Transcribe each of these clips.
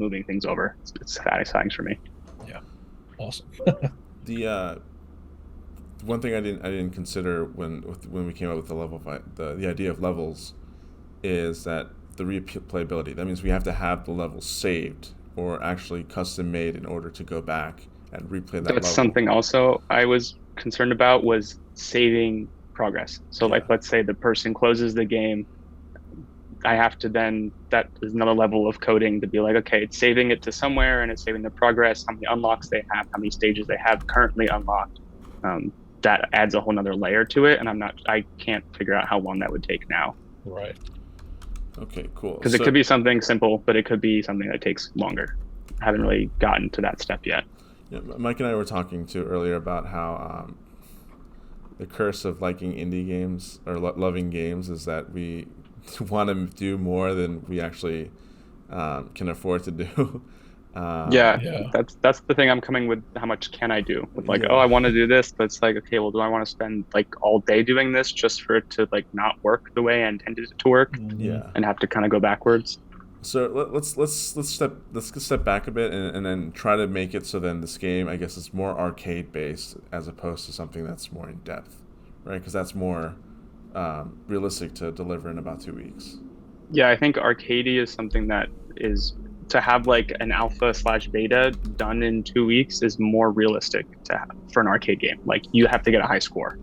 moving things over. It's satisfying for me. Yeah. Awesome. The one thing I didn't consider when we came up with the the idea of levels is that the replayability. That means we have to have the levels saved or actually custom made in order to go back and replay that That's level. something also I was concerned about was saving progress. So Yeah. like, let's say the person closes the game. I have to then, that is another level of coding to be like, okay, it's saving it to somewhere and it's saving the progress, how many unlocks they have, how many stages they have currently unlocked. That adds a whole nother layer to it. And I can't figure out how long that would take now. Right. Okay, cool. Because it could be something simple, but it could be something that takes longer. I haven't really gotten to that step yet. Yeah, Mike and I were talking to earlier about how the curse of liking indie games or loving games is that we want to do more than we actually can afford to do. Yeah. That's the thing I'm coming with. How much can I do? With like, Yeah. oh, I want to do this, but it's like, okay, well, do I want to spend like all day doing this just for it to like not work the way I intended it to work Yeah. and have to kind of go backwards? So let's step back a bit and then try to make it so then this game, I guess, is more arcade based as opposed to something that's more in depth, right? Because that's more realistic to deliver in about 2 weeks. Yeah, I think arcadey is something that is to have like an alpha/beta done in 2 weeks is more realistic to have for an arcade game. Like you have to get a high score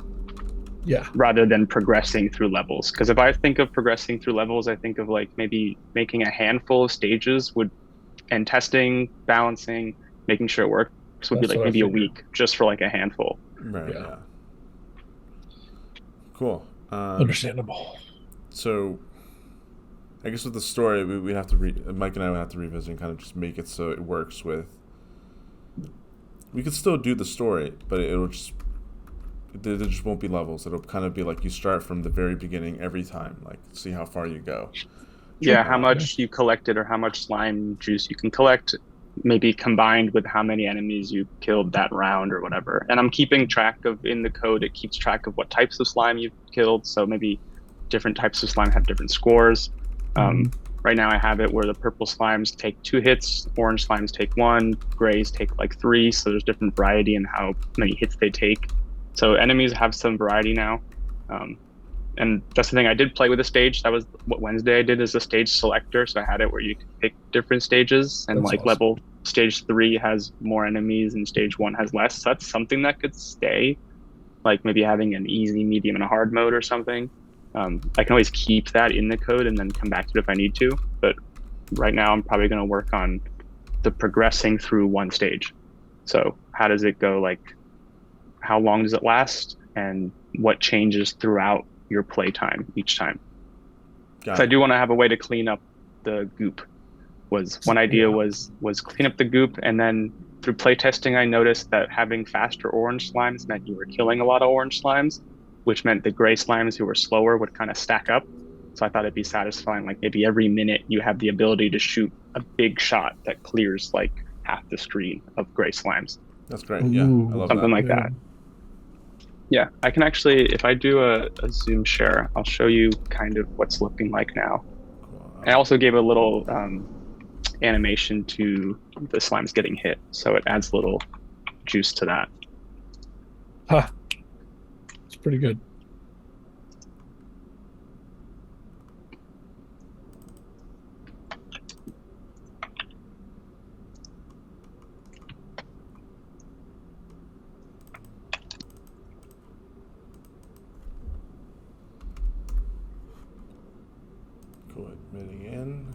Yeah. rather than progressing through levels. Because if I think of progressing through levels, I think of like maybe making a handful of stages and testing, balancing, making sure it works would be That's like what I maybe a figured. week just for like a handful. Right. Yeah. Yeah. Cool. Understandable. So, I guess with the story, we have to Mike and I would have to revisit and kind of just make it so it works with. We could still do the story, but it'll just there just won't be levels. It'll kind of be like you start from the very beginning every time, like see how far you go. Yeah, how Uh, much you collected or how much slime juice you can collect, maybe combined with how many enemies you killed that round or whatever. And I'm keeping track of in the code, it keeps track of what types of slime you've killed. So maybe different types of slime have different scores. Right now I have it where the purple slimes take 2 hits, orange slimes take 1, grays take like 3. So there's different variety in how many hits they take. So enemies have some variety now. And that's the thing. I did play with a stage. That was what Wednesday I did as a stage selector. So I had it where you could pick different stages, and That's like awesome. level stage 3 has more enemies and stage 1 has less. So that's something that could stay, like maybe having an easy, medium, and a hard mode or something. I can always keep that in the code and then come back to it if I need to. But right now I'm probably going to work on the progressing through one stage. So how does it go? Like, how long does it last? And what changes throughout your playtime each time? got So I it. do want to have a way to clean up the goop. Was one idea was clean up the goop, and then through playtesting I noticed that having faster orange slimes meant you were killing a lot of orange slimes, which meant the gray slimes who were slower would kind of stack up. So I thought it'd be satisfying, like maybe every minute you have the ability to shoot a big shot that clears like half the screen of gray slimes. That's great. Yeah, I Ooh. love Something that. like that. Yeah, I can actually, if I do a Zoom share, I'll show you kind of what's looking like now. Cool. I also gave a little animation to the slimes getting hit, so it adds a little juice to that. Huh. It's pretty good. Cool. Admitting in.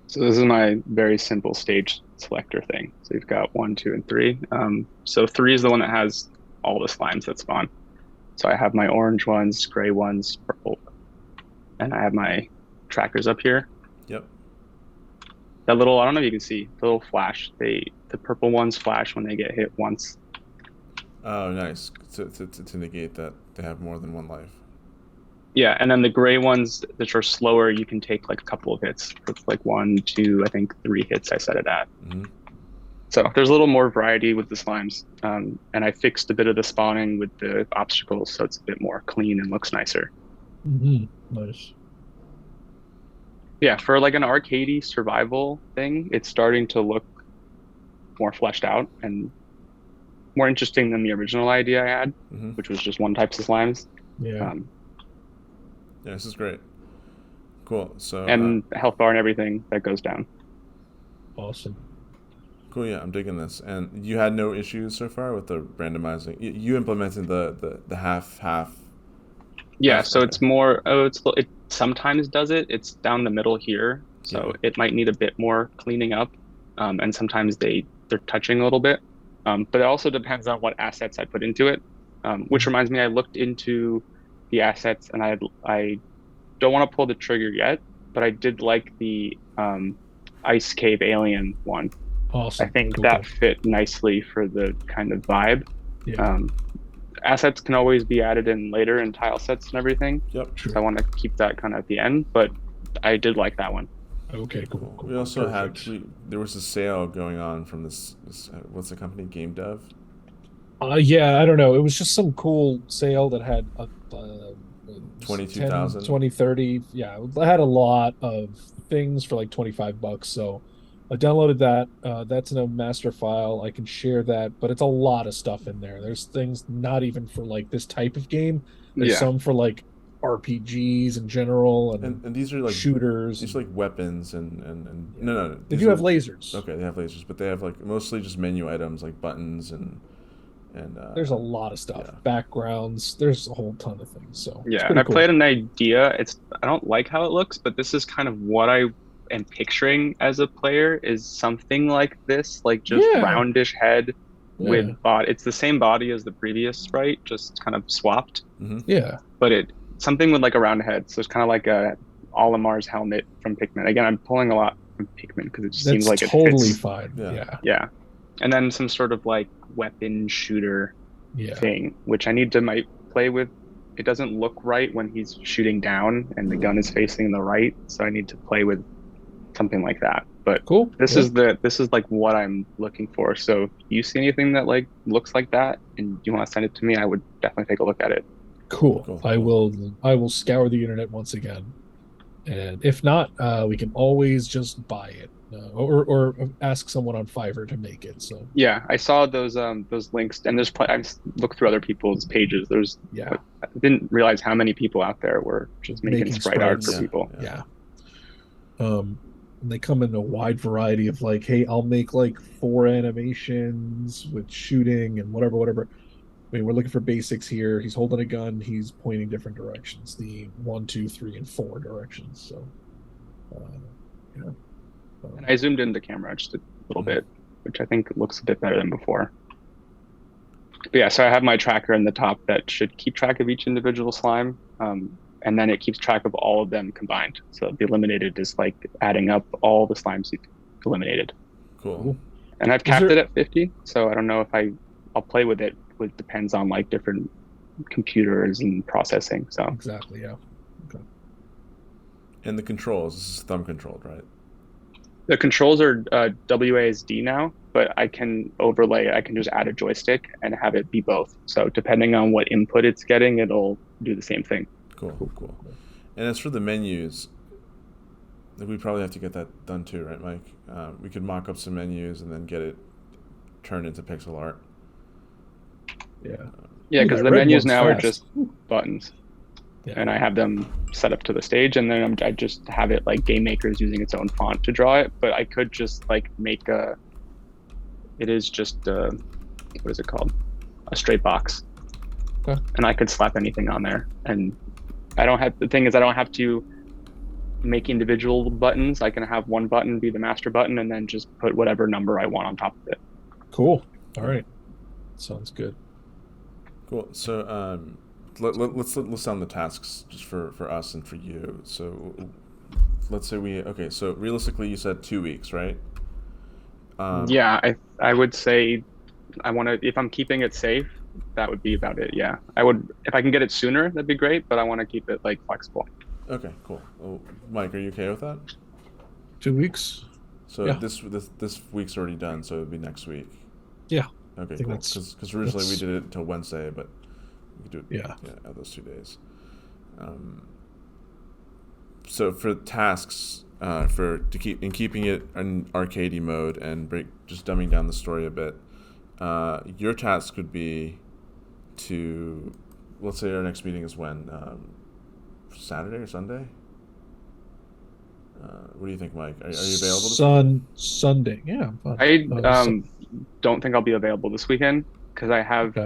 So this is my very simple stage selector thing. So you've got 1, 2, and 3. So 3 is the one that has all the slimes that spawn. So I have my orange ones, gray ones, purple, and I have my trackers up here. Yep. That little, I don't know if you can see, the little flash. The purple ones flash when they get hit once. Oh, nice. To negate that they have more than one life. Yeah, and then the gray ones that are slower, you can take like a couple of hits with like 1, 2, I think 3 hits I set it at. Mm-hmm. So there's a little more variety with the slimes, and I fixed a bit of the spawning with the obstacles, so it's a bit more clean and looks nicer. Mm-hmm. Nice. Yeah, for like an arcadey survival thing, it's starting to look more fleshed out and more interesting than the original idea I had, Mm-hmm. which was just one type of slimes. Yeah. Yeah, this is great. Cool. So And health bar and everything that goes down. Awesome. cool. Yeah, I'm digging this. And you had no issues so far with the randomizing. You implemented the half. Yeah, Half, so okay. it's more. Oh, it sometimes does it. It's down the middle here, so Yeah. it might need a bit more cleaning up, and sometimes they're touching a little bit. But it also depends on what assets I put into it. Which reminds me, I looked into the assets, and I don't want to pull the trigger yet, but I did like the ice cave alien one. Awesome. I think Cool, that cool. fit nicely for the kind of vibe. Yeah. Assets can always be added in later in tile sets and everything. Yep. True. So I want to keep that kind of at the end, but I did like that one. Okay. Cool. We also Perfect. there was a sale going on from this what's the company, Game Dev? Yeah, I don't know. It was just some cool sale that had 22,000. 10, 20, 30. Yeah, it had a lot of things for like $25. So I downloaded that. That's in a master file. I can share that, but it's a lot of stuff in there. There's things not even for like this type of game. There's Yeah. some for like RPGs in general And these are like shooters. these are like weapons and no. They these do are- have lasers. Okay, they have lasers, but they have like mostly just menu items like buttons and There's a lot of stuff. yeah. Backgrounds. There's a whole ton of things. So it's Yeah, pretty and I cool. played an idea. I don't like how it looks, but this is kind of what I am picturing as a player is something like this, like just Yeah. roundish head Yeah. with body. It's the same body as the previous sprite, just kind of swapped, Yeah. but something with like a round head. So it's kind of like a Olimar's helmet from Pikmin. Again, I'm pulling a lot from Pikmin because it just seems That's like totally it fits. fine. Yeah. Yeah. Yeah, and then some sort of like weapon shooter Yeah. thing, which I need to might play with. It doesn't look right when he's shooting down and the gun is facing the right, so I need to play with something like that. But Cool. this Yeah. is like what I'm looking for. So if you see anything that like looks like that and you want to send it to me, I would definitely take a look at it. Cool. Cool. I will scour the internet once again. And if not, we can always just buy it. Or ask someone on Fiverr to make it. So Yeah, I saw those links, and I just looked through other people's pages. yeah. I didn't realize how many people out there were just making sprite art for sprites. people. Yeah. And they come in a wide variety of like, hey, I'll make like 4 animations with shooting and whatever. I mean, we're looking for basics here. He's holding a gun. He's pointing different directions. The 1, 2, 3, and 4 directions. So, yeah. And I zoomed in the camera just a little bit, which I think looks a bit better than before. But yeah, so I have my tracker in the top that should keep track of each individual slime, and then it keeps track of all of them combined. So the eliminated is like adding up all the slimes you eliminated. Cool. And I've capped it at 50, so I don't know if I'll play with it. It depends on like different computers and processing. So Exactly. Yeah. Okay. And the controls, this is thumb controlled, right? the controls are WASD now, but I can overlay. I can just add a joystick and have it be both. So depending on what input it's getting, it'll do the same thing. Cool. And as for the menus, we probably have to get that done too, right, Mike? We could mock up some menus and then get it turned into pixel art. Yeah. Yeah, Ooh, because that the red menus one's now are fast. just buttons, Yeah. and I have them set up to the stage, and then I just have it like Game Maker's using its own font to draw it. But I could just like make a. It is just what is it called? A straight box, Okay. and I could slap anything on there. And I don't have the thing is I don't have to make individual buttons. I can have one button be the master button, and then just put whatever number I want on top of it. Cool. All right. Sounds good. Cool. So let's list down the tasks just for us and for you. So let's say so realistically you said 2 weeks, right? Yeah, I would say I want to, if I'm keeping it safe, that would be about it. Yeah, I would if I can get it sooner, that'd be great. But I want to keep it like flexible. Okay, cool. Well, Mike, are you okay with that? 2 weeks. So Yeah. this week's already done, so it'll be next week. Yeah. Okay, think cool. that's- Because originally we that's- did it until Wednesday, but we could do it Yeah. those 2 days. So for tasks, keeping it in arcadey mode and just dumbing down the story a bit, your task would be to, let's say our next meeting is when, Saturday or Sunday? What do you think, Mike? Are you available? Sunday. Yeah, I'm fine. I don't think I'll be available this weekend because I have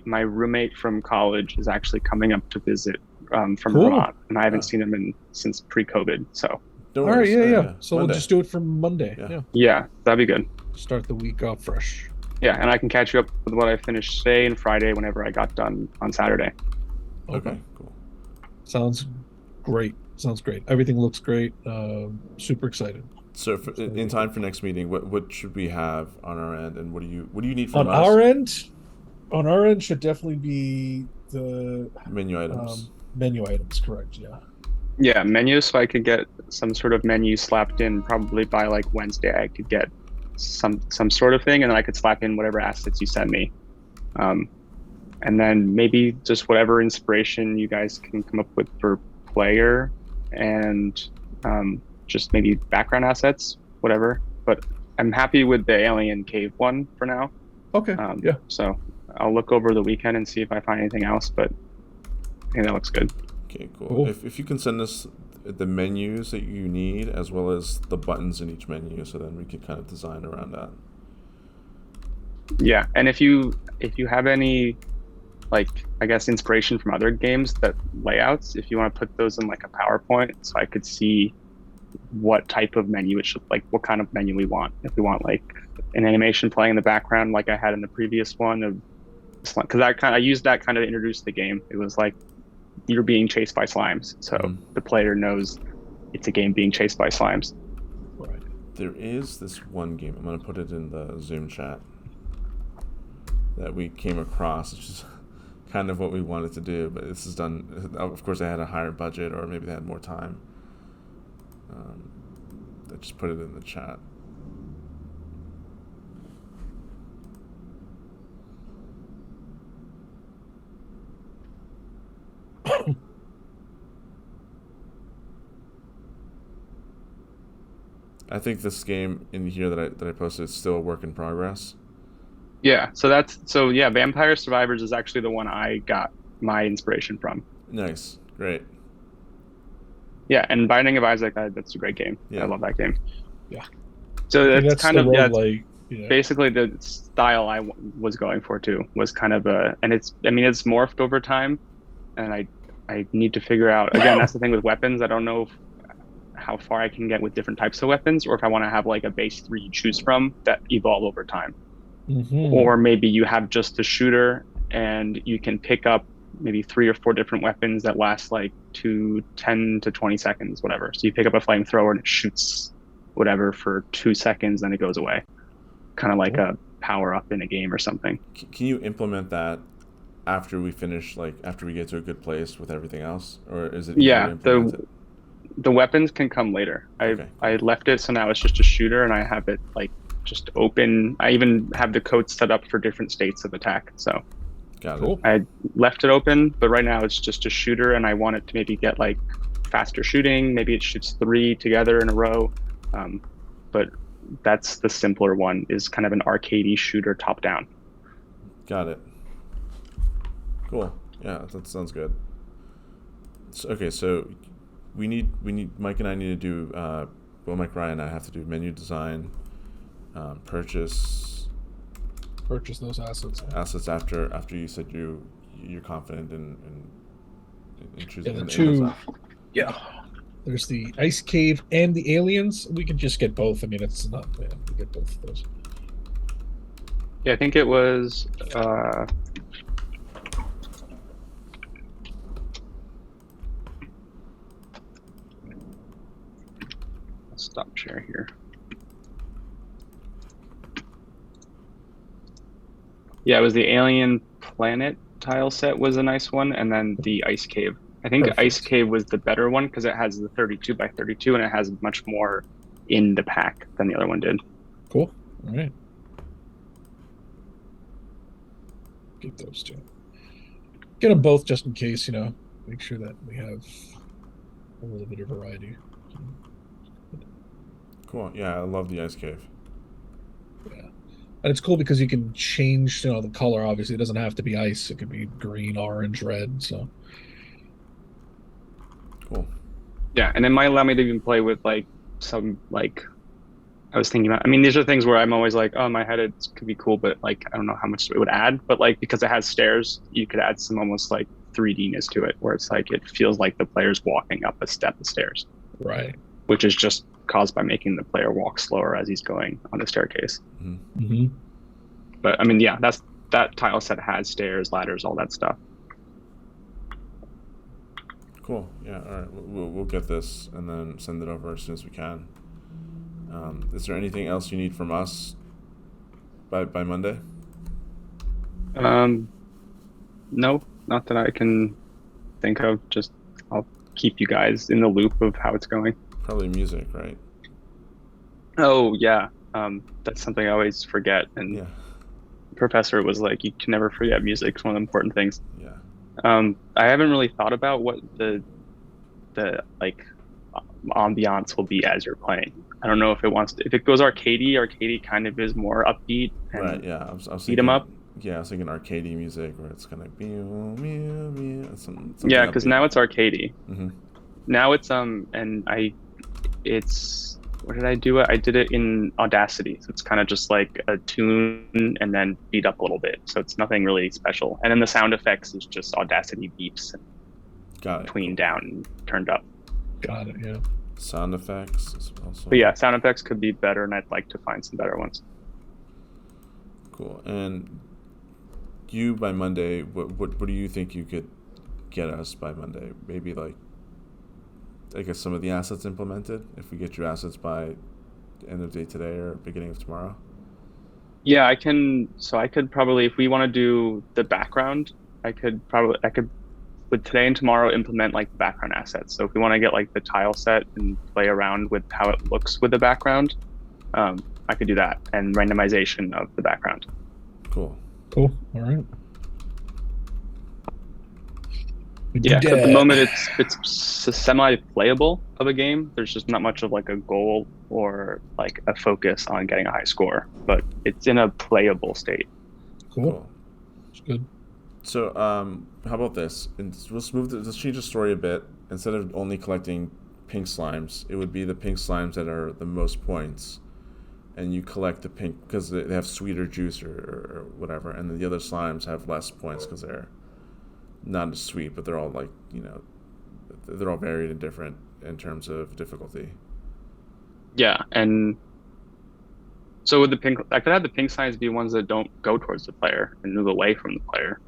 my roommate from college is actually coming up to visit from Cool. Vermont, and I haven't Yeah. seen him since pre-COVID. So Don't All right, worry. yeah. So Monday. we'll just do it from Monday. Yeah. Yeah. yeah, that'd be good. Start the week off fresh. Yeah, and I can catch you up with what I finished today and Friday whenever I got done on Saturday. Okay, cool. Sounds great. Everything looks great. Super excited. So in time for next meeting, what should we have on our end, and what do you need from On us? our end should definitely be the Menu items. menu items, correct? Yeah. Yeah, menu. So I could get some sort of menu slapped in probably by like Wednesday. I could get some sort of thing, and then I could slap in whatever assets you send me, and then maybe just whatever inspiration you guys can come up with for player, and just maybe background assets, whatever. But I'm happy with the alien cave one for now. Okay. Yeah. So I'll look over the weekend and see if I find anything else, but I think that looks good. Okay, cool. Cool. If you can send us the menus that you need as well as the buttons in each menu, so then we can kind of design around that. Yeah, and if you have any, like, I guess inspiration from other games, that layouts, if you want to put those in like a PowerPoint, so I could see what type of menu it should, like what kind of menu we want. If we want like an animation playing in the background, like I had in the previous one, of because I used that kind of to introduce the game. It was like you're being chased by slimes, so the player knows it's a game being chased by slimes. Right. There is this one game, I'm going to put it in the Zoom chat, that we came across, which is kind of what we wanted to do, but this is done, of course they had a higher budget, or maybe they had more time. I just put it in the chat. I think this game in here that I posted is still a work in progress. Yeah, Vampire Survivors is actually the one I got my inspiration from. Nice, great. Yeah, and Binding of Isaac, that's a great game. Yeah. I love that game. Yeah. So that's kind of roguelike, basically the style I was going for too. Was kind of it's morphed over time, and I need to figure out, again, that's the thing with weapons. I don't know how far I can get with different types of weapons, or if I want to have like a base 3 you choose from that evolve over time. Mm-hmm. Or maybe you have just a shooter and you can pick up maybe 3 or 4 different weapons that last like 10 to 20 seconds, whatever. So you pick up a flamethrower and it shoots whatever for 2 seconds, then it goes away. Kind of like a power up in a game or something. Can you implement that after we finish, like after we get to a good place with everything else, or is it easier to implement it? The weapons can come later. I left it so now it's just a shooter, and I have it like just open. I even have the codes set up for different states of attack. So Got it. I left it open, but right now it's just a shooter, and I want it to maybe get like faster shooting. Maybe it shoots 3 together in a row. But that's the simpler one, is kind of an arcadey shooter top down. Got it. Cool. Yeah, that sounds good. So we need Mike and I need to do Mike, Ryan and I have to do menu design, purchase those assets. assets after you said you're confident in choosing Yeah, the the two. design. Yeah. There's the ice cave and the aliens. We can just get both. I mean, it's not bad. We get both of those. Yeah, I think it was. Stop share here. Yeah, it was the alien Planet tile set was a nice one, and then the Ice Cave. I think Perfect. Ice Cave was the better one because it has the 32 by 32 and it has much more in the pack than the other one did. Cool. All right. Get those two. Get them both just in case, make sure that we have a little bit of variety. Cool. Yeah, I love the Ice Cave. Yeah. And it's cool because you can change, the color. Obviously, it doesn't have to be ice. It could be green, orange, red. So cool. Yeah, and it might allow me to even play with some I was thinking about. I mean, these are things where I'm always like, oh, in my head it could be cool, but I don't know how much it would add. But because it has stairs, you could add some almost 3Dness to it, where it's it feels like the player's walking up a step of stairs. Right. Which is just caused by making the player walk slower as he's going on the staircase. Mm-hmm. But I mean, yeah, that tile set has stairs, ladders, all that stuff. Cool. Yeah. All right. We'll get this and then send it over as soon as we can. Is there anything else you need from us by Monday? No, not that I can think of. Just I'll keep you guys in the loop of how it's going. Probably music, right? Oh yeah, that's something I always forget. And Yeah. the professor was like, "You can never forget music. It's one of the important things." Yeah. I haven't really thought about what the ambiance will be as you're playing. I don't know if if it goes arcadey kind of is more upbeat. And Right. Yeah. I was beat thinking, 'em up. Yeah, I was thinking arcadey music where it's kind of meow meow meow. Yeah, because now it's arcadey. Mm-hmm. Now it's what did I do it? I did it in Audacity, so it's kind of just like a tune and then beat up a little bit. So it's nothing really special. And then the sound effects is just Audacity beeps and Got it. between down and turned up. Got it. Yeah. Sound effects is also. But yeah, sound effects could be better, and I'd like to find some better ones. Cool. And you by Monday, what do you think you could get us by Monday? Maybe I guess some of the assets implemented. If we get your assets by end of day today or beginning of tomorrow. Yeah, I can. So I could probably, if we want to do the background, I could with today and tomorrow implement the background assets. So if we want to get the tile set and play around with how it looks with the background, I could do that, and randomization of the background. Cool. All right. Yeah, at the moment it's semi-playable of a game. There's just not much of a goal or a focus on getting a high score, but it's in a playable state. Cool. It's good. So, how about this? Let's change the story a bit. Instead of only collecting pink slimes, it would be the pink slimes that are the most points, and you collect the pink because they have sweeter juice or whatever, and then the other slimes have less points because they're not as sweet, but they're all they're all varied and different in terms of difficulty. Yeah, and so with the pink, I could have the pink slimes be ones that don't go towards the player and move away from the player.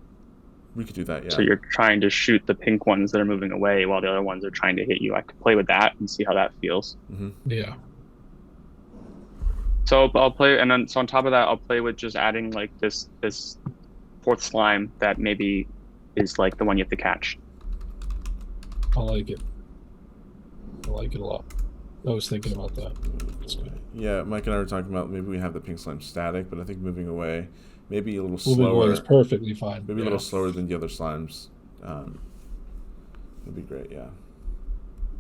We could do that, yeah. So you're trying to shoot the pink ones that are moving away while the other ones are trying to hit you. I could play with that and see how that feels. Mm-hmm. Yeah. So I'll play, and then on top of that, I'll play with just adding this fourth slime that maybe is the one you have to catch. I like it. I like it a lot. I was thinking about that. That's good. Yeah, Mike and I were talking about maybe we have the pink slime static, but I think moving away, maybe a little Moving slower. away is perfectly fine. Maybe a little slower than the other slimes. Would be great, yeah.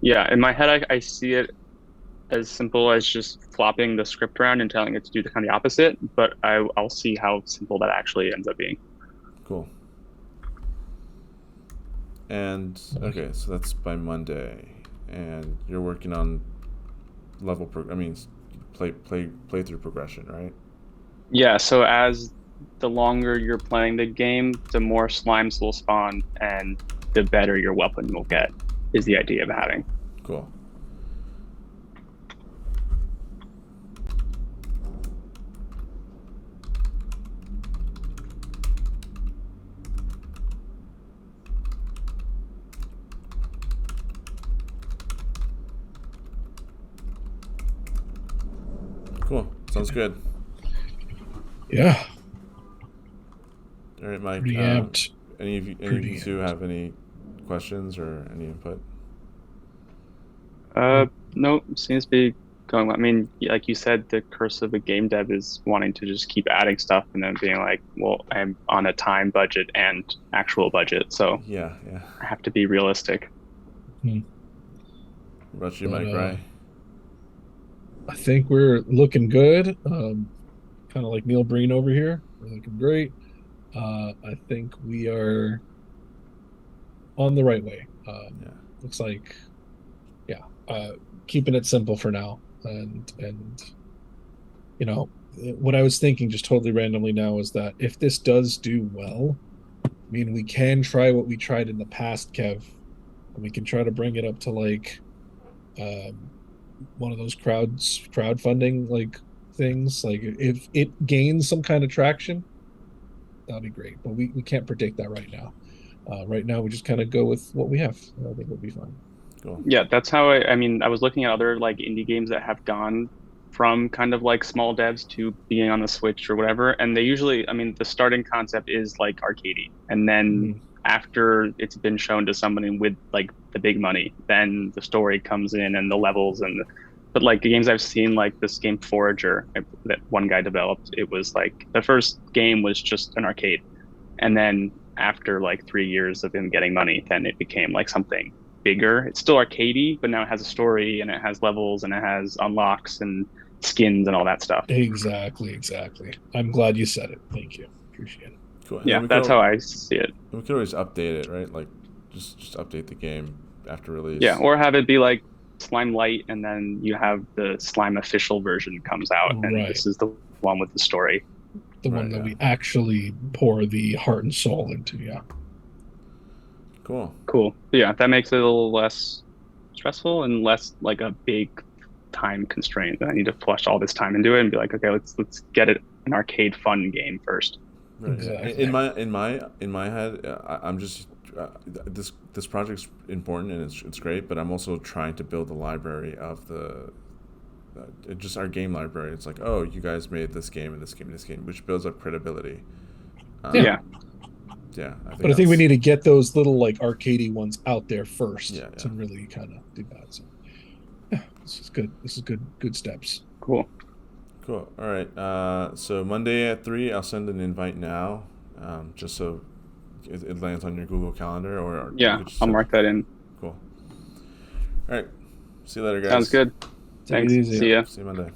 Yeah, in my head, I see it as simple as just flopping the script around and telling it to do the kind of the opposite, but I'll see how simple that actually ends up being. Cool. And okay, so that's by Monday, and you're working on playthrough progression, right? Yeah. So as the longer you're playing the game, the more slimes will spawn, and the better your weapon will get. Is the idea of having. Cool. Cool. Sounds good. Yeah. All right, Mike. Pretty amped. Any of you two have any questions or any input? No, seems to be going well. I mean, like you said, the curse of a game dev is wanting to just keep adding stuff and then being like, well, I'm on a time budget and actual budget, so Yeah. I have to be realistic. What about you, Mike? Right? I think we're looking good. Kind of like Neil Breen over here. We're looking great. I think we are on the right way. Looks like, keeping it simple for now. And you know, what I was thinking just totally randomly now is that if this does do well, I mean, we can try what we tried in the past, Kev, and we can try to bring it up to like one of those crowdfunding like things. Like if it gains some kind of traction, that'll be great. But we can't predict that right now. Right now, we just kind of go with what we have. I think we'll be fine. Cool. Yeah, that's how I mean, I was looking at other like indie games that have gone from kind of like small devs to being on the Switch or whatever, and they usually, I mean, the starting concept is like arcadey, and then after it's been shown to somebody with like the big money, then the story comes in and the levels but like the games I've seen, like this game Forager that one guy developed, it was like the first game was just an arcade, and then after like 3 years of him getting money, then it became like something bigger. It's still arcadey, but now it has a story and it has levels and it has unlocks and skins and all that stuff. Exactly. I'm glad you said it. Thank you. Appreciate it. Cool. Yeah, that's how I see it. We could always update it, right? Like just update the game after release. Yeah, or have it be like Slime Light, and then you have the Slime official version comes out, and this is the one with the story. The one that we actually pour the heart and soul into. Yeah. Cool. Yeah, that makes it a little less stressful and less like a big time constraint that I need to flush all this time into it and be like, okay, let's get it an arcade fun game first. Right. Exactly. In my head, I'm just this project's important and it's great, but I'm also trying to build the library of the just our game library. It's like, oh, you guys made this game and this game and this game, which builds up credibility. Yeah. I think we need to get those little like arcadey ones out there first to really kind of do that. So yeah, this is good. This is good steps. Cool. All right. So Monday at 3, I'll send an invite now, just so it lands on your Google Calendar. Or I'll mark that in. Cool. All right. See you later, guys. Sounds good. Thanks. See ya. See you Monday.